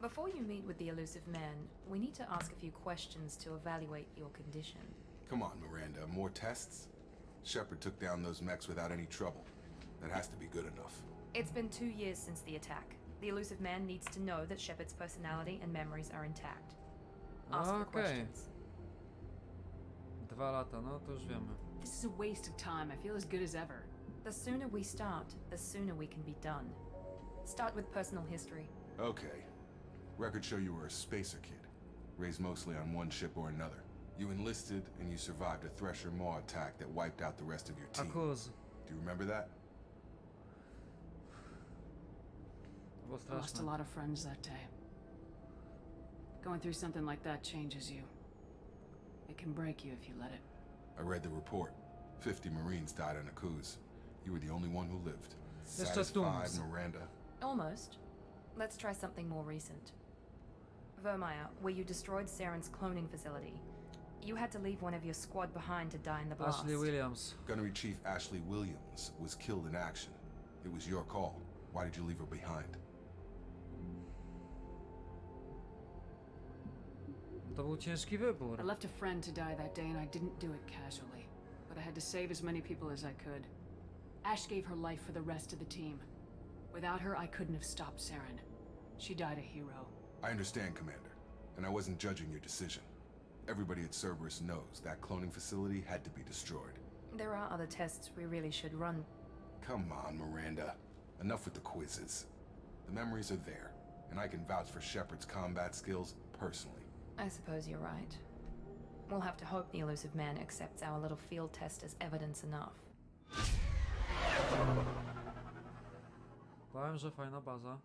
Before you meet with the elusive man, we need to ask a few questions to evaluate your condition. Come on, Miranda, more tests? Shepard took down those mechs without any trouble. That has to be good enough. It's been 2 years since the attack. The elusive man needs to know that Shepard's personality and memories are intact. Ask the questions. 2 lata, no to już wiemy. This is a waste of time. I feel as good as ever. The sooner we start, the sooner we can be done. Start with personal history. Okay. Records show you were a spacer kid, raised mostly on one ship or another. You enlisted and you survived a Thresher Maw attack that wiped out the rest of your team. Akuz. Do you remember that? To było I lost a straszne. lot of friends that day. Going through something like that changes you. It can break you if you let it. I read the report. 50 Marines died on Akuz. You were the only one who lived. just Satisfied, Dooms. Miranda? Almost. Let's try something more recent. Vermeer, where you destroyed Saren's cloning facility. You had to leave one of your squad behind to die in the blast. Ashley Williams. Gunnery Chief Ashley Williams was killed in action. It was your call. Why did you leave her behind? To był ciężki wybór. I left a friend to die that day and I didn't do it casually. But I had to save as many people as I could. Ash gave her life for the rest of the team. Without her, I couldn't have stopped Saren. She died a hero. I understand, Commander, and I wasn't judging your decision. Everybody at Cerberus knows that cloning facility had to be destroyed. There are other tests we really should run. Come on, Miranda. Enough with the quizzes. The memories are there, and I can vouch for Shepard's combat skills personally. I suppose you're right. We'll have to hope the elusive man accepts our little field test as evidence enough. Powiem, że fajna baza.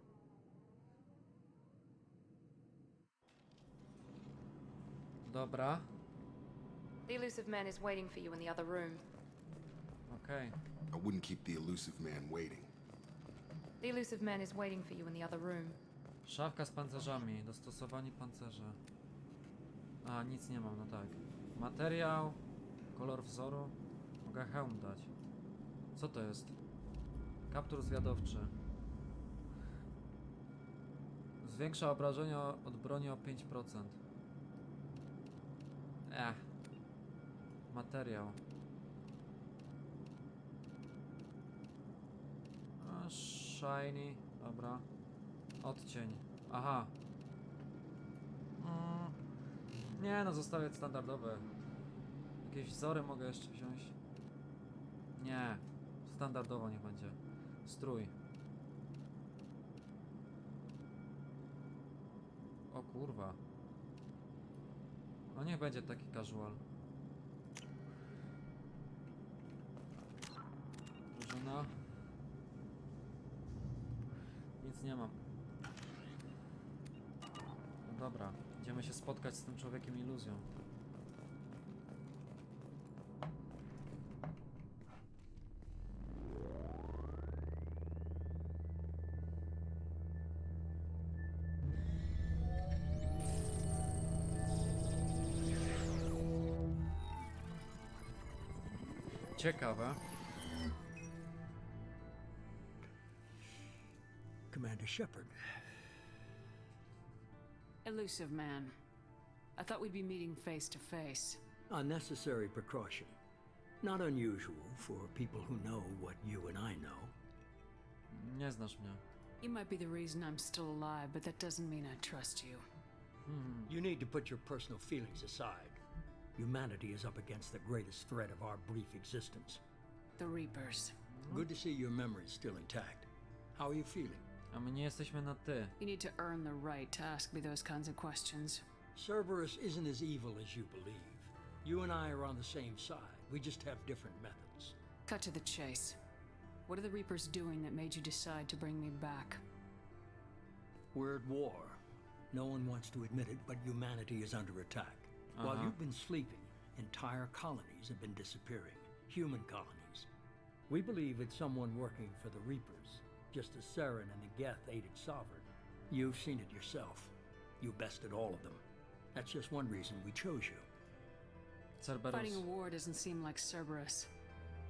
Dobra. The elusive man is waiting for you in the other room. Okej. I wouldn't keep the elusive man waiting. The elusive man is waiting for you in the other room. Szafka z pancerzami. Dostosowani pancerze. A, nic nie mam, no tak. Materiał. Kolor wzoru. Mogę hełm dać. Co to jest? Kaptur zwiadowczy. Zwiększa obrażenia od broni o 5%. Materiał. A, shiny. Dobra. Odcień. Aha. Nie no, zostawiać standardowe. Jakieś wzory mogę jeszcze wziąć? Nie. Standardowo niech będzie. Strój. O kurwa. No niech będzie taki casual. Drużyna. Nic nie mam. No dobra, idziemy się spotkać z tym człowiekiem iluzją. Ciekawe. Commander Shepard. Elusive man. I thought we'd be meeting face to face. A necessary precaution. Not unusual for people who know what you and I know. Nie znasz mnie. You might be the reason I'm still alive, but that doesn't mean I trust you. You need to put your personal feelings aside. Humanity is up against the greatest threat of our brief existence. The Reapers. Good to see your memories still intact. How are you feeling? A my nie jesteśmy na ty. You need to earn the right to ask me those kinds of questions. Cerberus isn't as evil as you believe. You and I are on the same side. We just have different methods. Cut to the chase. What are the Reapers doing that made you decide to bring me back? We're at war. No one wants to admit it, but humanity is under attack. While you've been sleeping, entire colonies have been disappearing. Human colonies. We believe it's someone working for the Reapers, just as Saren and the Geth aided Sovereign. You've seen it yourself. You bested all of them. That's just one reason we chose you. Cerberus. Fighting a war doesn't seem like Cerberus.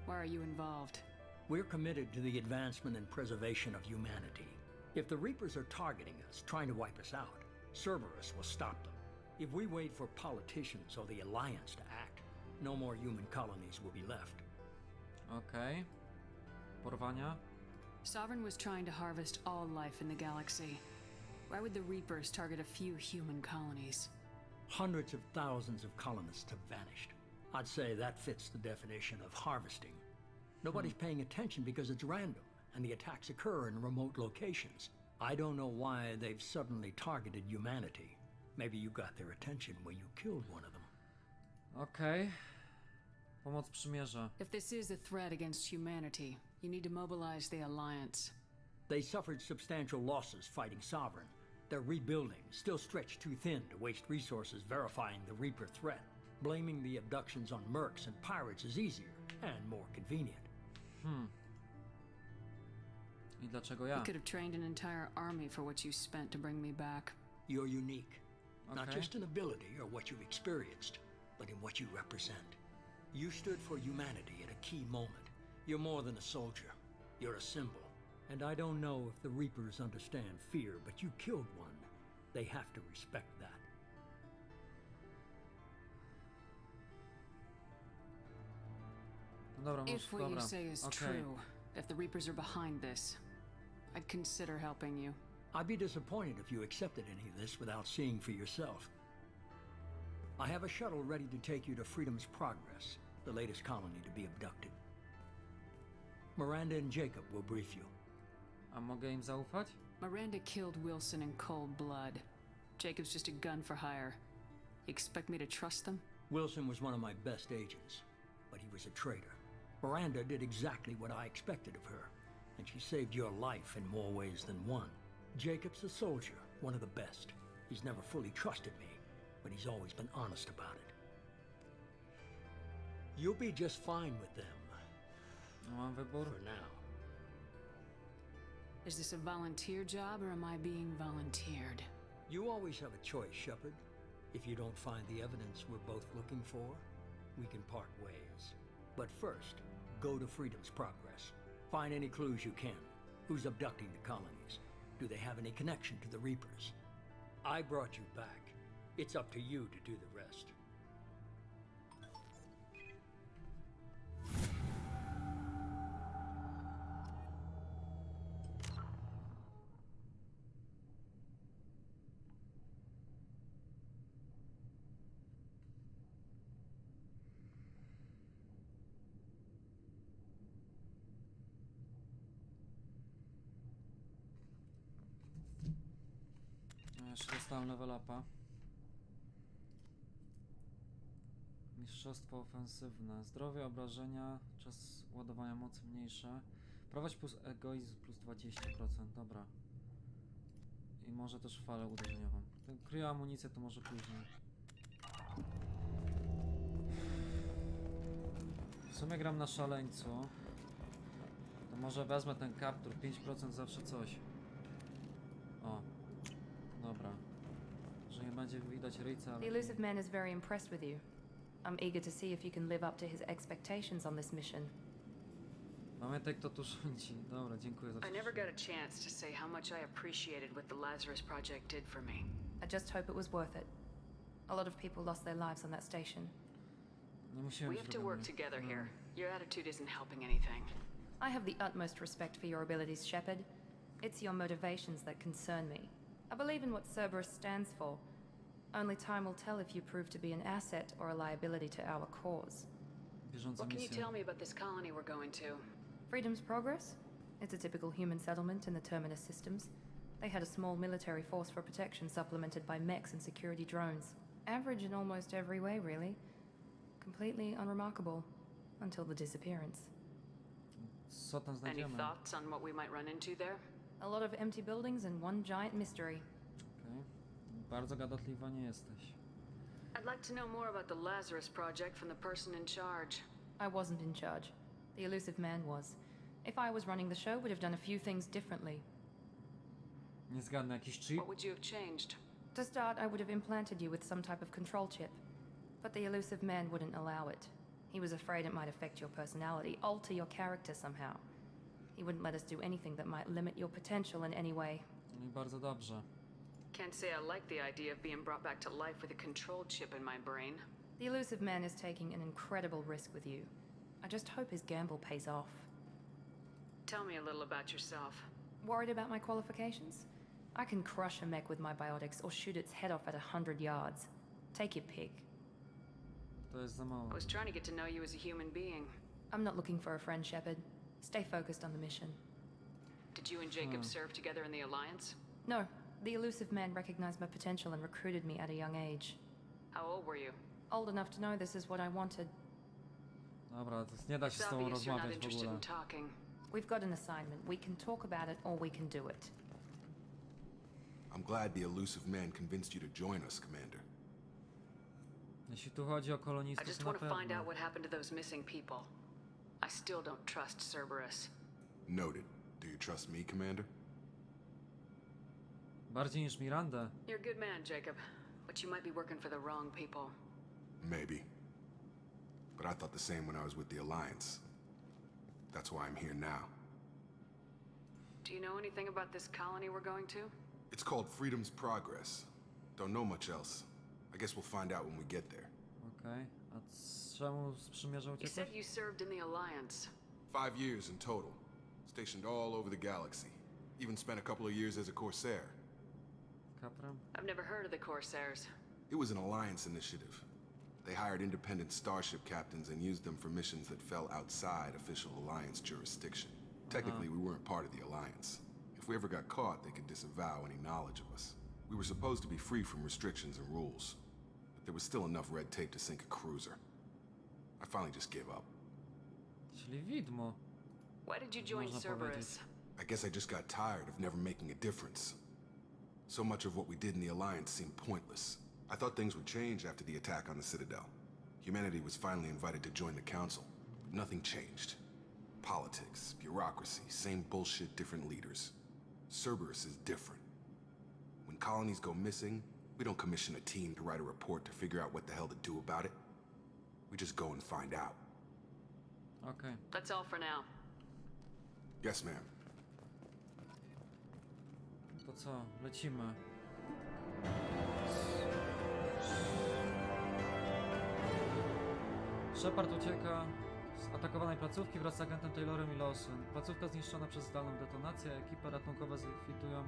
Why are you involved? We're committed to the advancement and preservation of humanity. If the Reapers are targeting us, trying to wipe us out, Cerberus will stop them. If we wait for politicians or the Alliance to act, no more human colonies will be left. Okej. Porwania? Sovereign was trying to harvest all life in the galaxy. Why would the Reapers target a few human colonies? Hundreds of thousands of colonists have vanished. I'd say that fits the definition of harvesting. Nobody's paying attention because it's random, and the attacks occur in remote locations. I don't know why they've suddenly targeted humanity. Maybe you got their attention when you killed one of them. Okej. Pomoc przymierza. If this is a threat against humanity, you need to mobilize the Alliance. They suffered substantial losses fighting Sovereign. They're rebuilding, still stretched too thin to waste resources verifying the Reaper threat. Blaming the abductions on mercs and pirates is easier and more convenient. I dlaczego You ja? could have trained an entire army for what you spent to bring me back. You're unique, not Okay. just in ability or what you've experienced, but in what you represent. You stood for humanity at a key moment. You're more than a soldier. You're a symbol. And I don't know if the Reapers understand fear, but you killed one. They have to respect that. No dobra, If what you dobra. say is Okej. true, if the Reapers are behind this, I'd consider helping you. I'd be disappointed if you accepted any of this without seeing for yourself. I have a shuttle ready to take you to Freedom's Progress, the latest colony to be abducted. Miranda and Jacob will brief you. A mogę im zaufać? Miranda killed Wilson in cold blood. Jacob's just a gun for hire. You expect me to trust them? Wilson was one of my best agents, but he was a traitor. Miranda did exactly what I expected of her, and she saved your life in more ways than one. Jacob's a soldier, one of the best. He's never fully trusted me, but he's always been honest about it. You'll be just fine with them, No mam wybór. for now. Is this a volunteer job or am I being volunteered? You always have a choice, Shepard. If you don't find the evidence we're both looking for, we can part ways. But first, go to Freedom's Progress. Find any clues you can. Who's abducting the colonies? Do they have any connection to the Reapers? I brought you back. It's up to you to do the rest. Jeszcze dostałem level upa. Mistrzostwo ofensywne. Zdrowie, obrażenia, czas ładowania mocy mniejsze. Prowadź plus egoizm plus 20%. Dobra. I może też falę uderzeniową. Ten kryje amunicję to może później. W sumie gram na szaleńcu. To może wezmę ten kaptur. 5% zawsze coś. O. Dobra. Że nie będzie widać ryjca, The ale... elusive man is very impressed with you. I'm eager to see if you can live up to his expectations on this mission. Pamiętaj, kto tu rządzi. Dobra, dziękuję za I never got a chance to say how much I appreciated what the Lazarus Project did for me. I just hope it was worth it. A lot of people lost their lives on that station. Nie musiałem We have to zrobić. work together here. Your attitude isn't helping anything. I have the utmost respect for your abilities, Shepard. It's your motivations that concern me. I believe in what Cerberus stands for. Only time will tell if you prove to be an asset or a liability to our cause. Bieżąca What can you misja. tell me about this colony we're going to? Freedom's Progress? It's a typical human settlement in the Terminus systems. They had a small military force for protection supplemented by mechs and security drones. Average in almost every way, really. Completely unremarkable. Until the disappearance. Co tam Any znajdziemy? thoughts on what we might run into there? A lot of empty buildings and one giant mystery. Okej. Bardzo gadatliwa nie jesteś. I'd like to know more about the Lazarus Project from the person in charge. I wasn't in charge. The elusive man was. If I was running the show, would have done a few things differently. Nie zgadnę, jakiś chip? What would you have changed? To start, I would have implanted you with some type of control chip. But the elusive man wouldn't allow it. He was afraid it might affect your personality, alter your character somehow. He wouldn't let us do anything that might limit your potential in any way. No i bardzo dobrze. Can't say I like the idea of being brought back to life with a control chip in my brain. The elusive man is taking an incredible risk with you. I just hope his gamble pays off. Tell me a little about yourself. Worried about my qualifications? I can crush a mech with my biotics or shoot its head off at 100 yards. Take your pick. To jest za mało. I was trying to get to know you as a human being. I'm not looking for a friend, Shepard. Stay focused on the mission. Did you and Jacob serve together in the Alliance? No, the elusive man recognized my potential and recruited me at a young age. How old were you? Old enough to know this is what I wanted. Dobra, to nie da się z It's tobą obvious you're not rozmawiać w interested ogóle. in talking. We've got an assignment. We can talk about it or we can do it. I'm glad the elusive man convinced you to join us, Commander. Jeśli tu chodzi o I kolonistów, just to na want to find out pewno. what happened to those missing people. I still don't trust Cerberus. Noted. Do you trust me, Commander? Bardziej niż Mirandę. You're a good man, Jacob, but you might be working for the wrong people. Maybe. But I thought the same when I was with the Alliance. That's why I'm here now. Do you know anything about this colony we're going to? It's called Freedom's Progress. Don't know much else. I guess we'll find out when we get there. Okej. A czemu z przymierza You uciekłeś? said you served in the Alliance. 5 years in total. Stationed all over the galaxy. Even spent a couple of years as a Corsair. Kaprem? I've never heard of the Corsairs. It was an Alliance initiative. They hired independent starship captains and used them for missions that fell outside official Alliance jurisdiction. Technically, we weren't part of the Alliance. If we ever got caught, they could disavow any knowledge of us. We were supposed to be free from restrictions and rules, but there was still enough red tape to sink a cruiser. I finally just gave up. Czyli widmo. Why did you join Można Cerberus? I guess I just got tired of never making a difference. So much of what we did in the Alliance seemed pointless. I thought things would change after the attack on the Citadel. Humanity was finally invited to join the Council. Nothing changed. Politics, bureaucracy, same bullshit, different leaders. Cerberus is different. When colonies go missing, we don't commission a team to write a report to figure out what the hell to do about it. We just go and find out. Okej. That's all for now. Yes, ma'am. To co? Lecimy. Shepard ucieka z atakowanej placówki wraz z agentem Taylorem i Lawson. Placówka zniszczona przez zdalną detonację, ekipy ratunkowe zlikwidują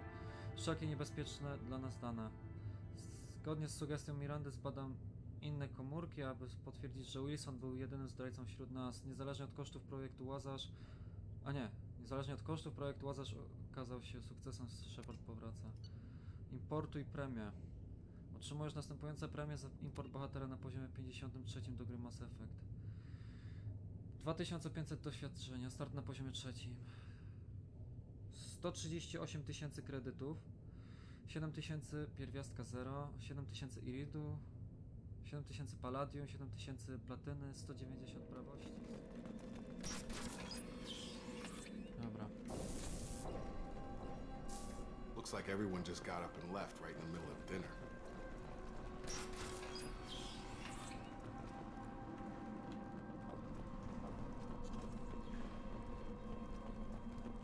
wszelkie niebezpieczne dla nas dane. Zgodnie z sugestią Mirandy zbadam inne komórki, aby potwierdzić, że Wilson był jedynym zdrajcą wśród nas. Niezależnie od kosztów projektu Łazarz... Niezależnie od kosztów projektu Łazarz okazał się sukcesem. Shepard powraca. Importuj premię. Otrzymujesz następujące premie za import bohatera na poziomie 53 do gry Mass Effect. 2500 doświadczenia, start na poziomie 3. 138 000 kredytów. 7000 pierwiastka 0, 7000 iridu, 7000 palladium, 7000 platyny, 190 prawości. Dobra. Looks like everyone just got up and left right in the middle of dinner.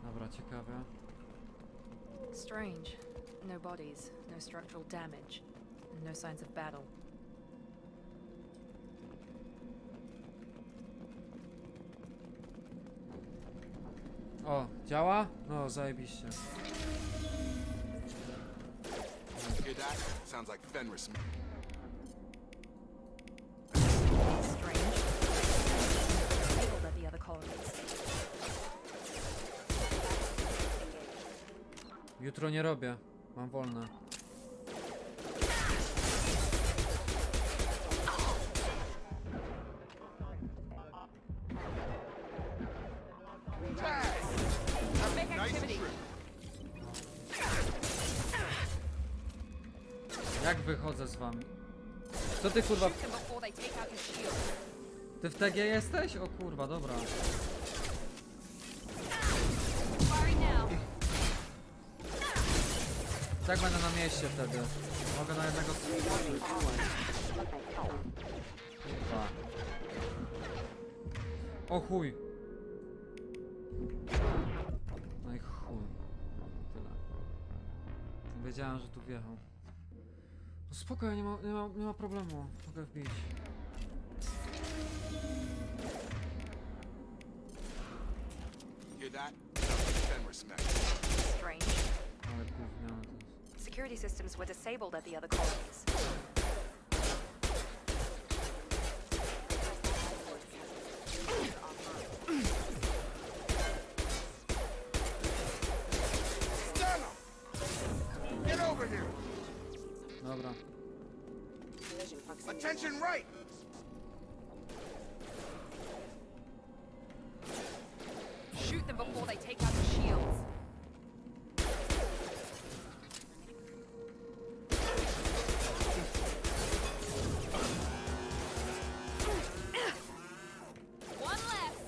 Dobra, ciekawe. Strange. No bodies, no structural damage, no signs of battle. O, działa? No, zajebiście. Hear that? Sounds like Fenris. Strange. Signaled at the other colonies. Jutro nie robię. Mam wolne. Jak wychodzę z wami? Co ty kurwa... Ty w TG jesteś? O kurwa, dobra. Tak będę na mieście wtedy. Mogę na jednego skoczyć. Kurwa. O chuj. Wiedziałem, że tu wjechał. No spoko, nie ma problemu. Mogę wbić. Hear that? Then respect. Strange. Ale gówniane to jest. Security systems were disabled at the other colonies. Stand up! Get over here! Dobra. Attention right! Shoot them before they take out the shields. One left.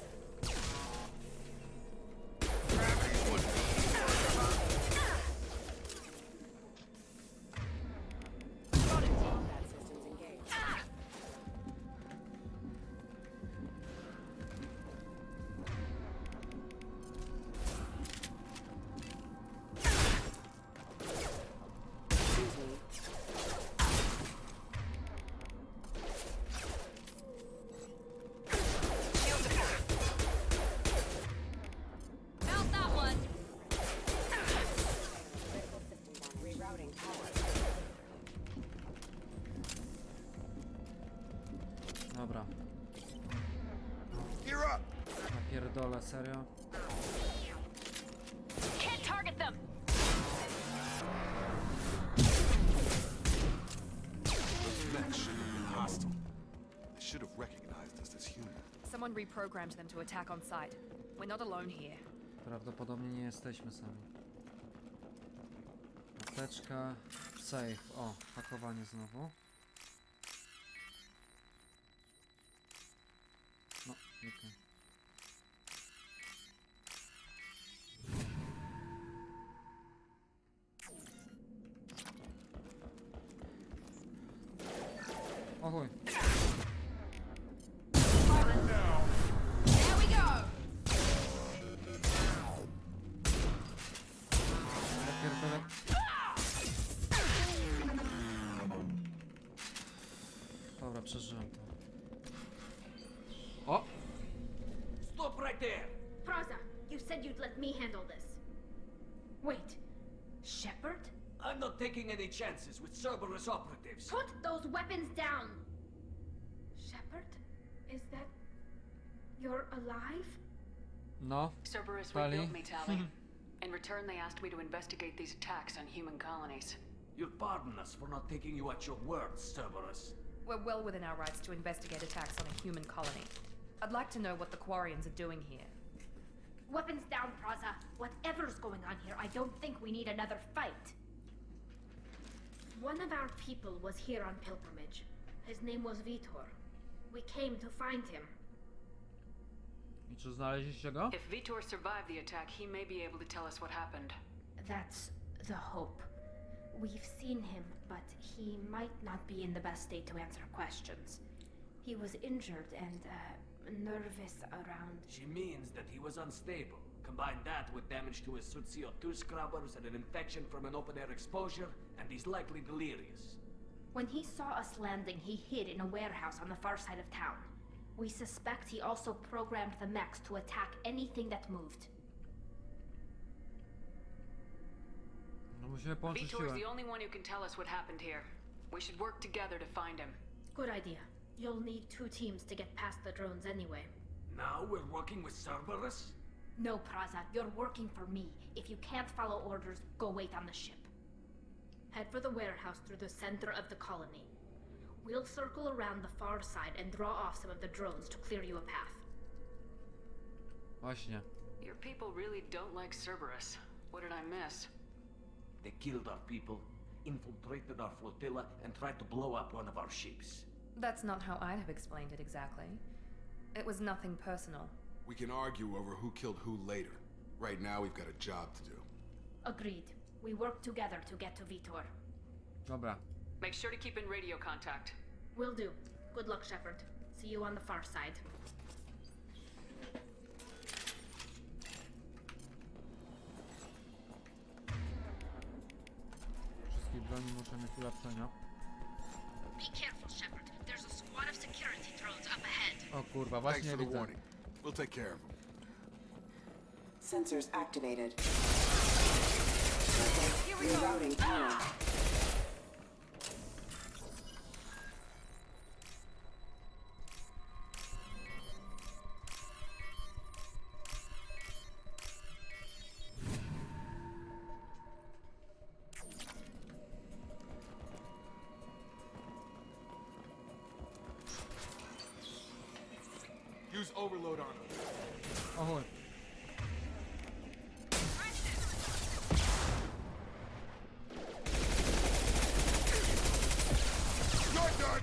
Gravity's one. Got it. Combat systems engaged. Excuse me. Shield deployed. Mount that one. Critical systems on rerouting power. Dobra. Gear up! Napierdolę, serio. Can't target them. Those mechs shouldn't have been hostile. They should have recognized us as human. Someone reprogrammed them to attack on sight. We're not alone here. Prawdopodobnie nie jesteśmy sami. Apteczka. Save. O, hakowanie znowu. No, okej. O chuj. There we go. Ja pierdolę. Dobra, przeżyłem to. O! Stop right there! Praza, you said you'd let me handle this. Wait, Shepard? I'm not taking any chances with Cerberus operatives. Put those weapons down! Shepard? Is that... You're alive? No, Cerberus Tali. rebuilt me, Tali. In return, they asked me to investigate these attacks on human colonies. You'll pardon us for not taking you at your word, Cerberus. We're well within our rights to investigate attacks on a human colony. I'd like to know what the Quarians are doing here. Weapons down, Praza. Whatever's going on here, I don't think we need another fight. One of our people was here on pilgrimage. His name was Vitor. We came to find him. i czy znaleźliście go? If Vitor survived the attack, he may be able to tell us what happened. That's the hope. We've seen him, but he might not be in the best state to answer questions. He was injured and, nervous around... She means that he was unstable. Combine that with damage to his suit CO2 scrubbers and an infection from an open-air exposure, and he's likely delirious. When he saw us landing, he hid in a warehouse on the far side of town. We suspect he also programmed the mechs to attack anything that moved. No musimy połączyć Vitor's siłę. the only one who can tell us what happened here. We should work together to find him. Good idea. You'll need 2 teams to get past the drones anyway. Now we're working with Cerberus? No, Praza, you're working for me. If you can't follow orders, go wait on the ship. Head for the warehouse through the center of the colony. We'll circle around the far side and draw off some of the drones to clear you a path. Właśnie. Your people really don't like Cerberus. What did I miss? They killed our people, infiltrated our flotilla, and tried to blow up one of our ships. That's not how I'd have explained it exactly. It was nothing personal. We can argue over who killed who later. Right now, we've got a job to do. Agreed. We work together to get to Vitor. Dobra. Make sure to keep in radio contact. Will do. Good luck, Shepard. See you on the far side. broni muszę mieć ulepszenia. Be careful, Shepard. There's a squad of security drones up ahead. O kurwa, Thanks właśnie for the widzę. warning. We'll take care of them. Sensors activated. Rerouting power. Use overload on them. O chuj. You're done!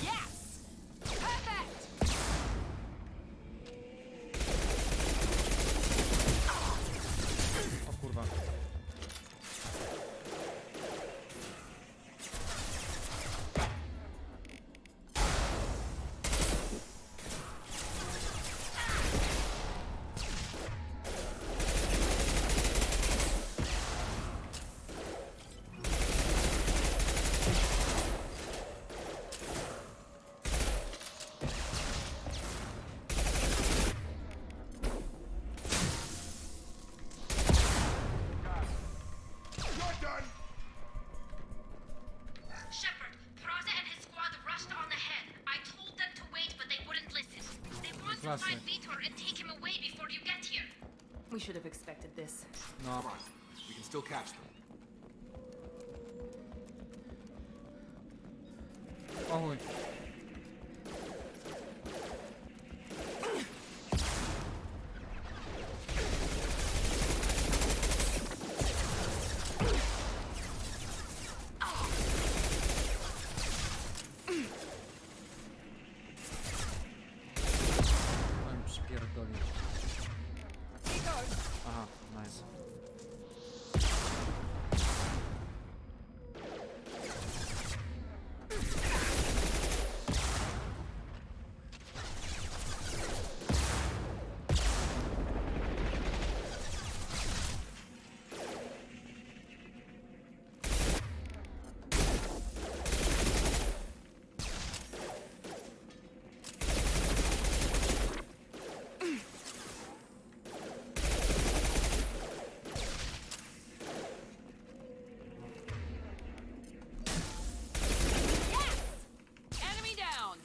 Yes! Perfect! O kurwa. You're done! Shepard, Praza and his squad rushed on ahead. I told them to wait, but they wouldn't listen. They want to Classic. find Vitor and take him away before you get here. We should have expected this. No. Come on. We can still catch them. O chuj. No mi przypierdolił. Aha, nice. Enemy down!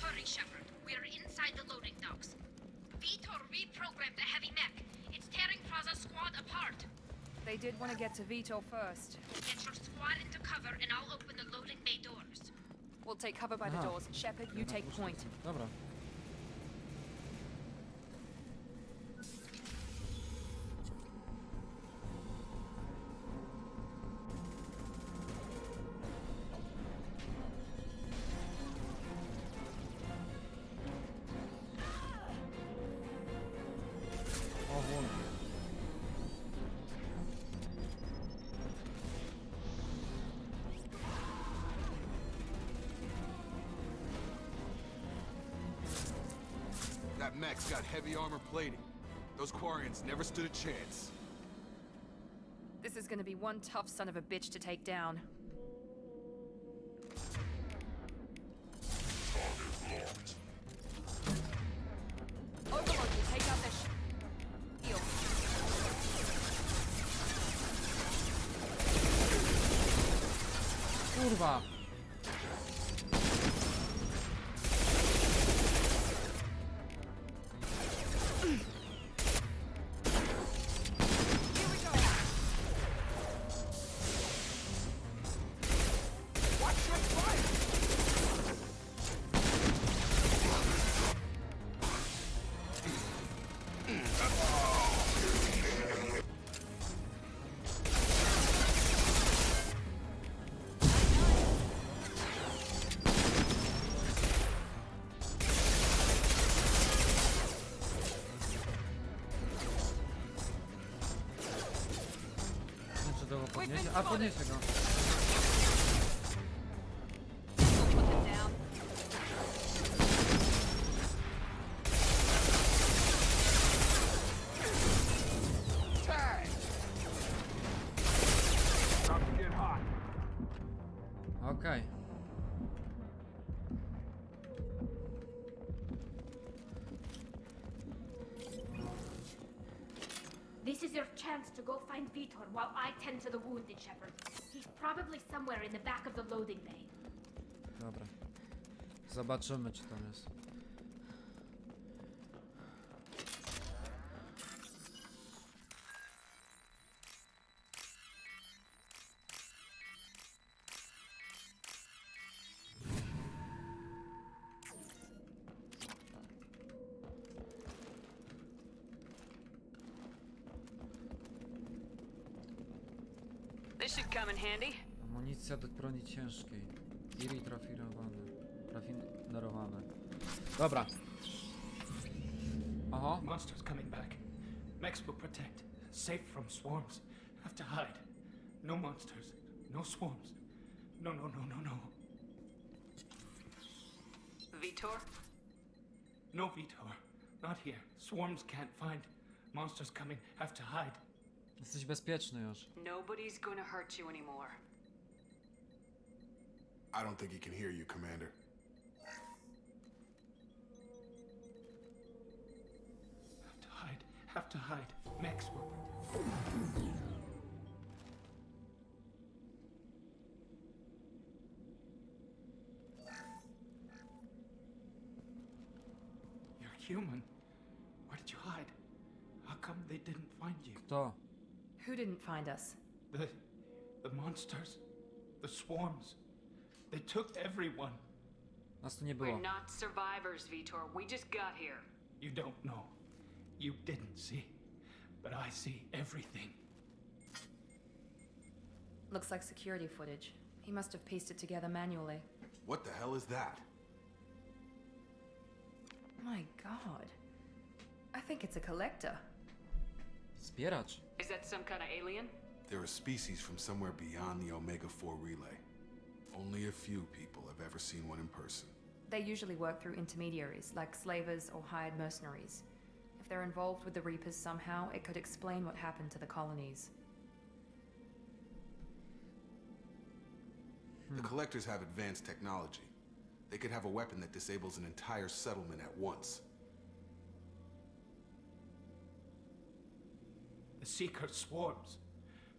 Hurry, Shepard. We're inside the loading docks. Vitor reprogrammed the heavy mech. It's tearing Praza's squad apart. They did want to get to Vito first. Get your squad into cover and I'll open the loading bay doors. We'll take cover by the Aha. doors. Shepard, you Jednak take muszę- point. Dobra. O chuj. That mech's got heavy armor plating. Those Quarians never stood a chance. This is gonna be one tough son of a bitch to take down. Overlord will take out their shield. Kurwa! Nie czy tego podniesie? A podniesie go. is your chance to go find Vitor while I tend to the wounded shepherd. He's probably somewhere in the back of the loading bay. Dobra. Zobaczymy, czy tam jest. This should come in handy. Amunicja do broni ciężkiej. Iri trafinerowane. Dobra. Oho. Monsters coming back. Mechs will protect. Safe from swarms. Have to hide. No monsters. No swarms. No. Vitor? No Vitor. Not here. Swarms can't find. Monsters coming. Have to hide. Jesteś bezpieczny już. Nobody's gonna hurt you anymore. I don't think he can hear you, Commander. Have to hide. Have to hide. Mechs will protect. You're human. Where did you hide? How come they didn't find you? Kto? Who didn't find us? The monsters. The swarms. They took everyone. Nas tu nie We're było. not survivors, Vitor. We just got here. You don't know. You didn't see. But I see everything. Looks like security footage. He must have pieced it together manually. What the hell is that? My god. I think it's a collector. Zbieracz. Is that some kind of alien? They're a species from somewhere beyond the Omega-4 relay. Only a few people have ever seen one in person. They usually work through intermediaries, like slavers or hired mercenaries. If they're involved with the Reapers somehow, it could explain what happened to the colonies. The collectors have advanced technology. They could have a weapon that disables an entire settlement at once. The Seeker swarms.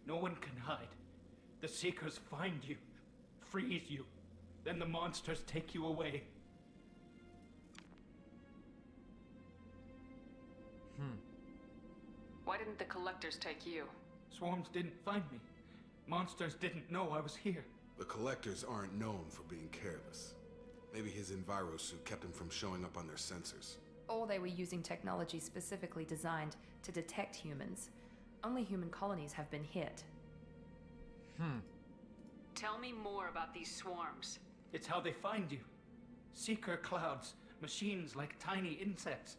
No one can hide. The Seekers find you, freeze you. Then the monsters take you away. Why didn't the collectors take you? Swarms didn't find me. Monsters didn't know I was here. The collectors aren't known for being careless. Maybe his enviro suit kept him from showing up on their sensors. Or they were using technology specifically designed to detect humans. Only human colonies have been hit. Tell me more about these swarms. It's how they find you. Seeker clouds, machines like tiny insects.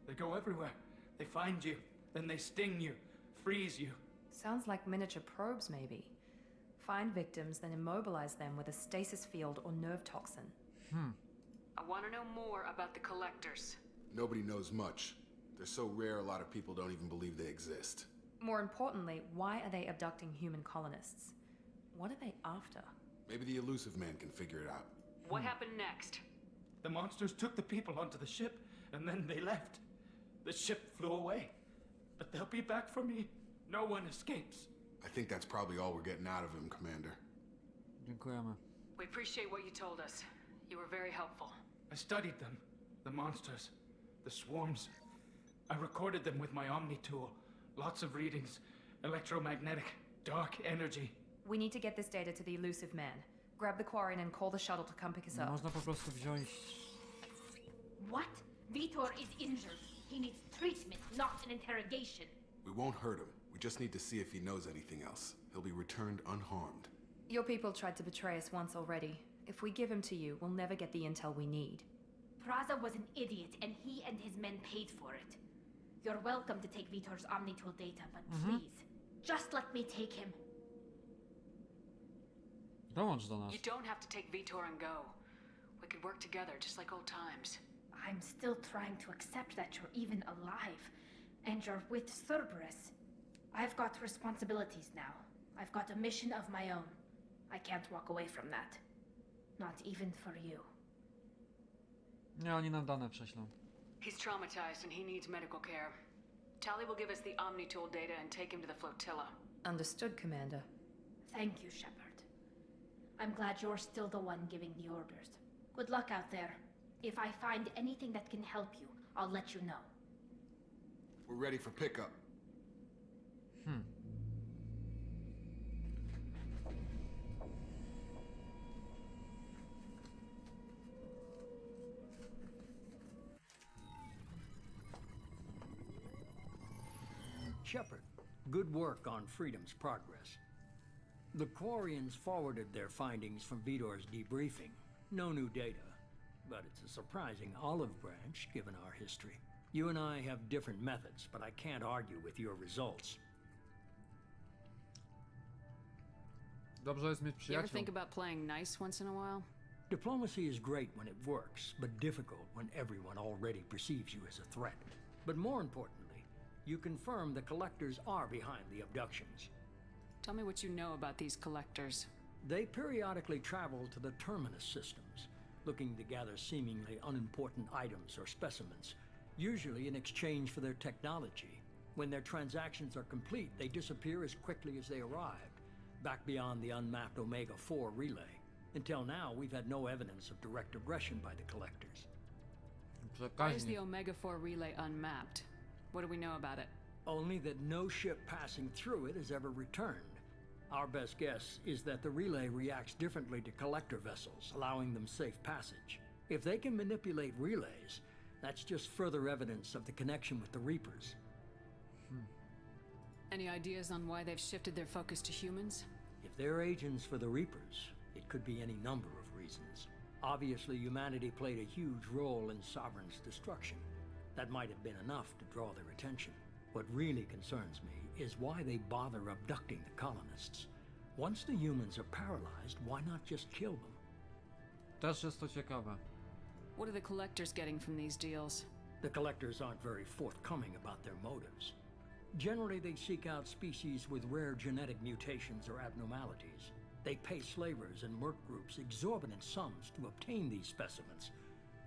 They go everywhere. They find you, then they sting you, freeze you. Sounds like miniature probes, maybe. Find victims, then immobilize them with a stasis field or nerve toxin. I want to know more about the collectors. Nobody knows much. They're so rare, a lot of people don't even believe they exist. More importantly, why are they abducting human colonists? What are they after? Maybe the elusive man can figure it out. What happened next? The monsters took the people onto the ship, and then they left. The ship flew away. But they'll be back for me. No one escapes. I think that's probably all we're getting out of him, Commander. Dziękujemy. We appreciate what you told us. You were very helpful. I studied them. The monsters. The swarms. I recorded them with my Omni tool. Lots of readings. Electromagnetic. Dark energy. We need to get this data to the elusive man. Grab the quarry and call the shuttle to come pick us Nie up. można po prostu wziąć... What? Vitor is injured. He needs treatment, not an interrogation. We won't hurt him. We just need to see if he knows anything else. He'll be returned unharmed. Your people tried to betray us once already. If we give him to you, we'll never get the intel we need. Praza was an idiot, and he and his men paid for it. You're welcome to take Vitor's Omnitool data, but please, just let me take him. Dołącz do nas. You don't have to take Vitor and go. We could work together just like old times. I'm still trying to accept that you're even alive, and you're with Cerberus. I've got responsibilities now. I've got a mission of my own. I can't walk away from that. Not even for you. Nie, oni nam dane prześlą. He's traumatized and he needs medical care. Tali will give us the Omni tool data and take him to the flotilla. Understood, Commander. Thank you, Shepard. I'm glad you're still the one giving the orders. Good luck out there. If I find anything that can help you, I'll let you know. We're ready for pickup. Shepard, good work on Freedom's progress. The Quarians forwarded their findings from Vidor's debriefing. No new data, but it's a surprising olive branch given our history. You and I have different methods, but I can't argue with your results. Dobrze jest mieć You ever przyjaciół. think about playing nice once in a while? Diplomacy is great when it works, but difficult when everyone already perceives you as a threat. But more importantly, you confirm the collectors are behind the abductions. Tell me what you know about these collectors. They periodically travel to the terminus systems, looking to gather seemingly unimportant items or specimens, usually in exchange for their technology. When their transactions are complete, they disappear as quickly as they arrived, back beyond the unmapped Omega-4 relay. Until now, we've had no evidence of direct aggression by the collectors. Why is the Przekaźnik. Omega-4 relay unmapped? What do we know about it? Only that no ship passing through it has ever returned. Our best guess is that the relay reacts differently to collector vessels, allowing them safe passage. If they can manipulate relays, that's just further evidence of the connection with the Reapers. Any ideas on why they've shifted their focus to humans? If they're agents for the Reapers, it could be any number of reasons. Obviously, humanity played a huge role in Sovereign's destruction. That might have been enough to draw their attention. What really concerns me is why they bother abducting the colonists. Once the humans are paralyzed, why not just kill them? Też jest to ciekawe. What are the collectors getting from these deals? The collectors aren't very forthcoming about their motives. Generally, they seek out species with rare genetic mutations or abnormalities. They pay slavers and merc groups exorbitant sums to obtain these specimens,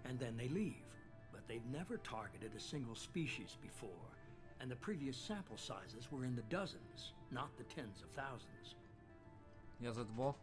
and then they leave. But they've never targeted a single species before, and the previous sample sizes were in the dozens, not the tens of thousands. JZW.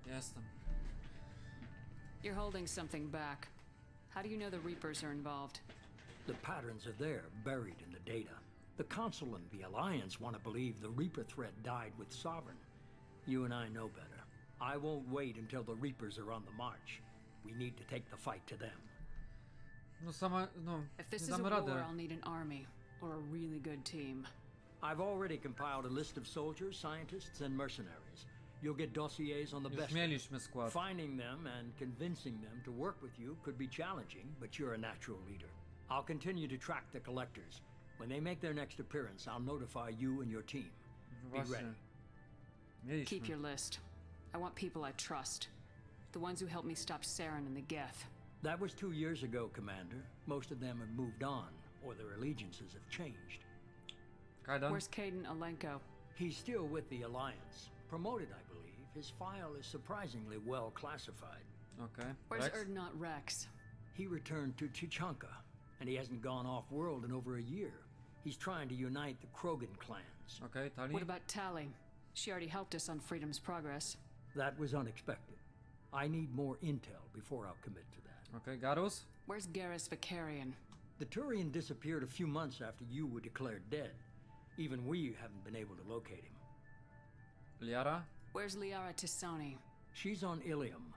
Jestem. You're holding something back. How do you know the Reapers are involved? The patterns are there, buried in the data. The Council and the Alliance want to believe the Reaper threat died with Sovereign. You and I know better. I won't wait until the Reapers are on the march. We need to take the fight to them. No sama, no, If this nie is a damy war, rady. I'll need an army, or a really good team. I've already compiled a list of soldiers, scientists, and mercenaries. You'll get dossiers on the Już best. mieliśmy skład. Finding them and convincing them to work with you could be challenging, but you're a natural leader. I'll continue to track the collectors. When they make their next appearance, I'll notify you and your team. Be Właśnie. ready. Mieliśmy. Keep your list. I want people I trust. The ones who helped me stop Saren and the Geth. That was 2 years ago, Commander. Most of them have moved on, or their allegiances have changed. Kajdan. Where's Caden Alenko? He's still with the Alliance. Promoted, I believe. His file is surprisingly well classified. Okej. Where's Rex? Erdnot Rex? He returned to Chichanka, and he hasn't gone off-world in over a year. He's trying to unite the Krogan clans. Okej, Tali. What about Tali? She already helped us on Freedom's Progress. That was unexpected. I need more intel before I'll commit to that. Okej, Garus? Where's Garrus Vicarian? The Turian disappeared a few months after you were declared dead. Even we haven't been able to locate him. Liara? Where's Liara Tisoni? She's on Ilium.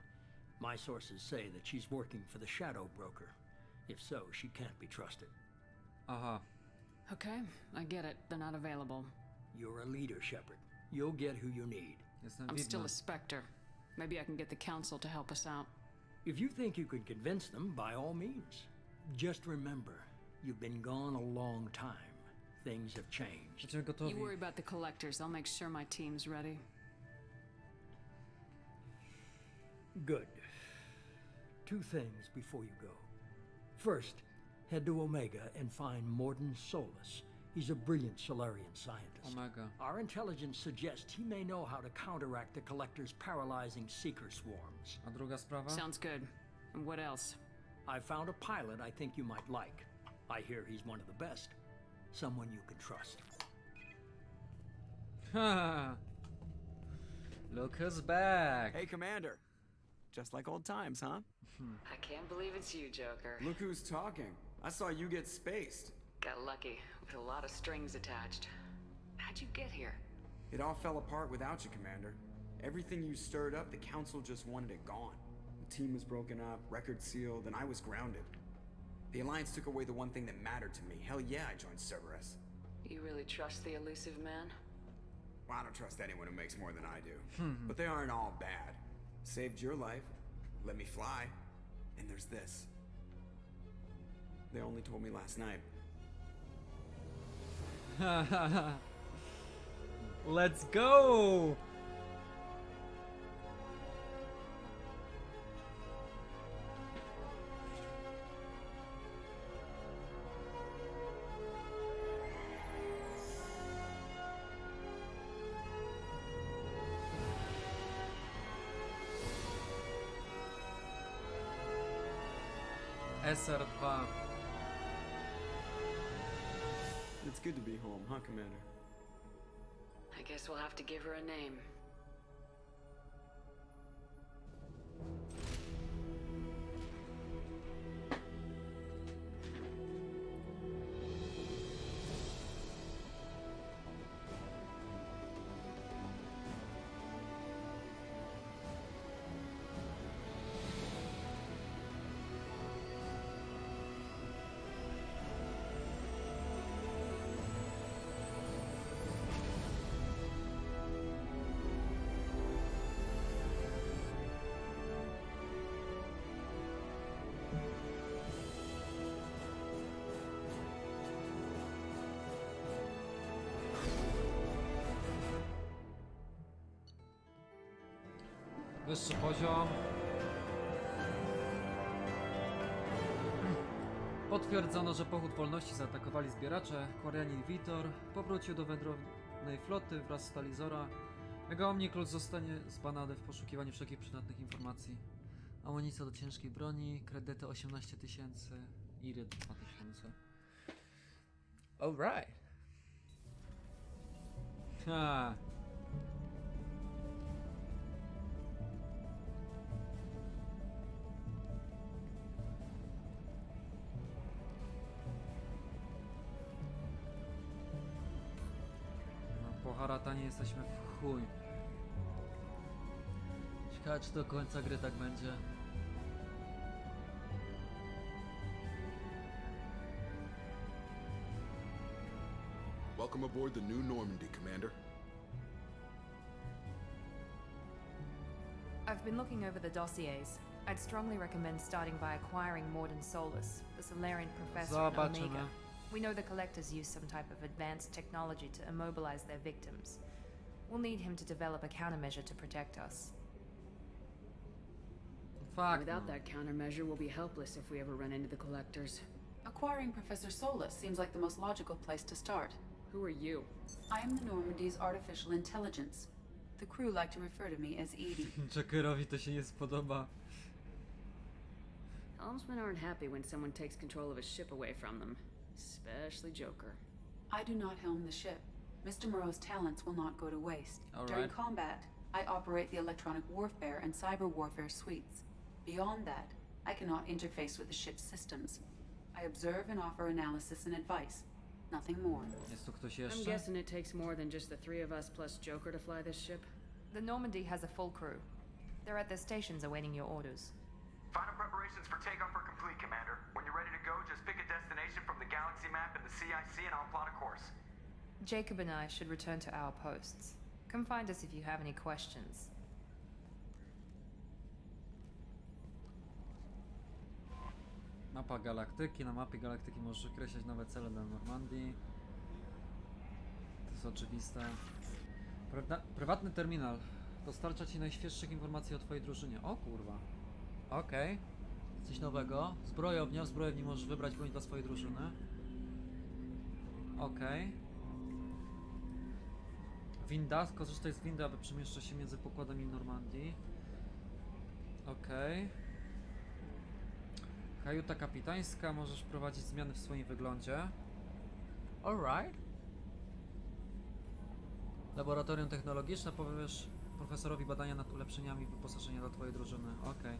My sources say that she's working for the Shadow Broker. If so, she can't be trusted. Aha. Okay, I get it. They're not available. You're a leader, Shepard. You'll get who you need. Jestem I'm still widmem. a Spectre. Maybe I can get the Council to help us out. If you think you can convince them, by all means. Just remember, you've been gone a long time. Things have changed. Będziemy gotowi. You worry about the collectors. I'll make sure my team's ready. Good. 2 things before you go. First, head to Omega and find Morden Solus. He's a brilliant Solarian scientist. Omega. Our intelligence suggests he may know how to counteract the Collector's paralyzing seeker swarms. A druga sprawa? Sounds good. And what else? I found a pilot I think you might like. I hear he's one of the best. Someone you can trust. Ha! Look who's back! Hey, Commander. Just like old times, huh? I can't believe it's you, Joker. Look who's talking. I saw you get spaced. Got lucky, with a lot of strings attached. How'd you get here? It all fell apart without you, Commander. Everything you stirred up, the Council just wanted it gone. The team was broken up, record sealed, and I was grounded. The Alliance took away the one thing that mattered to me. Hell yeah, I joined Cerberus. You really trust the elusive man? Well, I don't trust anyone who makes more than I do. But they aren't all bad. Saved your life, let me fly, and there's this. They only told me last night. Let's go! SR2. It's good to be home, huh, Commander? I guess we'll have to give her a name. Wyższy poziom. Potwierdzono, że pochód wolności zaatakowali zbieracze. Quarianin Vitor powrócił do wędrownej floty wraz z Talizora. Jego Omniklus zostanie zbanany w poszukiwaniu wszelkich przydatnych informacji. Amunicja do ciężkiej broni, kredyty 18 000, Iry 2000. Alright. Ha. Po haratanie jesteśmy w chuj. Ciekawe, czy do końca gry tak będzie. Welcome aboard the new Normandy, Commander. I've been looking over the dossiers. I'd strongly recommend starting by acquiring Morden Solus, the Solarian professor in Zobaczymy. Omega. We know the Collectors use some type of advanced technology to immobilize their victims. We'll need him to develop a countermeasure to protect us. Fuck Without no. that countermeasure, we'll be helpless if we ever run into the collectors. Acquiring Professor Solus seems like the most logical place to start. Who are you? I am the Normandy's artificial intelligence. The crew like to refer to me as Edie. Jokerowi to się nie spodoba. Helmsmen aren't happy when someone takes control of a ship away from them. Especially Joker. I do not helm the ship. Mr. Moreau's talents will not go to waste. All During right. combat, I operate the electronic warfare and cyber warfare suites. Beyond that, I cannot interface with the ship's systems. I observe and offer analysis and advice. Nothing more. Jest tu ktoś I'm jeszcze? guessing it takes more than just the three of us plus Joker to fly this ship. The Normandy has a full crew. They're at their stations awaiting your orders. Final preparations for takeoff are complete, Commander. When you're ready to go, just pick a destination from the galaxy map and the CIC and I'll plot a course. Jacob and I should return to our posts. Come find us if you have any questions. Mapa galaktyki. Na mapie galaktyki możesz określać nowe cele dla Normandii. To jest oczywiste. Prywatny terminal. Dostarcza ci najświeższych informacji o twojej drużynie. O kurwa. Okej. Coś nowego. Zbrojownia. W zbrojowni możesz wybrać broń dla swojej drużyny. Okej. Winda. Korzystaj z windy, aby przemieszczać się między pokładami Normandii. Okej. Kajuta kapitańska. Możesz wprowadzić zmiany w swoim wyglądzie. Alright. Laboratorium technologiczne. Powiesz profesorowi badania nad ulepszeniami wyposażenia dla twojej drużyny. Okej.